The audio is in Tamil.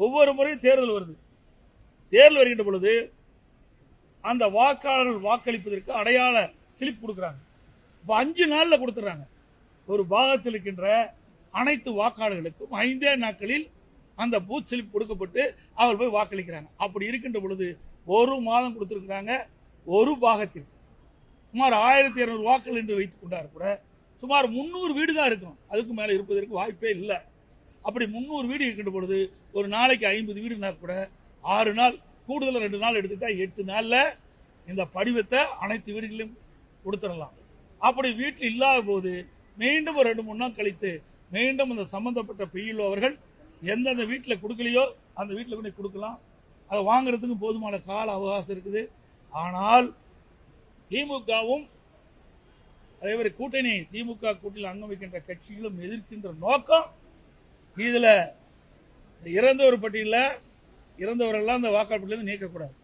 ஒவ்வொரு முறையும் தேர்தல் வருது. தேர்தல் வருகின்ற பொழுது அந்த வாக்காளர்கள் வாக்களிப்பதற்கு அடையாள ஸ்லிப் கொடுக்குறாங்க. இப்போ 5 நாளில் கொடுத்துட்றாங்க. ஒரு பாகத்தில் இருக்கின்ற அனைத்து வாக்காளர்களுக்கும் 5 நாட்களில் அந்த பூத் ஸ்லிப் கொடுக்கப்பட்டு அவர் போய் வாக்களிக்கிறாங்க. அப்படி இருக்கின்ற பொழுது 1 மாதம் கொடுத்துருக்குறாங்க. ஒரு பாகத்திற்கு சுமார் 1200 வாக்குகள் என்று வைத்துக் கொண்டார் கூட சுமார் 300 வீடு தான் இருக்கும். அதுக்கு மேலே இருப்பதற்கு வாய்ப்பே இல்லை. அப்படி 300 வீடு இருக்கின்ற பொழுது ஒரு நாளைக்கு 50 வீடுனா கூட 6 நாள் கூடுதல் 2 நாள் எடுத்துட்டா 8 நாளில் இந்த படிவத்தை அனைத்து வீடுகளிலும் கொடுத்துடலாம். அப்படி வீட்டில் இல்லாத போது மீண்டும் ஒரு 2-3 நாள் கழித்து மீண்டும் அந்த சம்பந்தப்பட்ட பிஎல்ஓ அவர்கள் எந்தெந்த வீட்டில் கொடுக்கலையோ அந்த வீட்டில் கொண்டு கொடுக்கலாம். அதை வாங்குறதுக்கு போதுமான கால அவகாசம் இருக்குது. ஆனால் திமுகவும் அதேமாதிரி கூட்டணி திமுக கூட்டணியில் அங்கம் வைக்கின்ற கட்சிகளும் எதிர்க்கின்ற நோக்கம் இதில் இறந்தவர் பட்டியலில் இறந்தவரெல்லாம் அந்த வாக்காளர் பட்டியலிருந்து நீக்கக்கூடாது.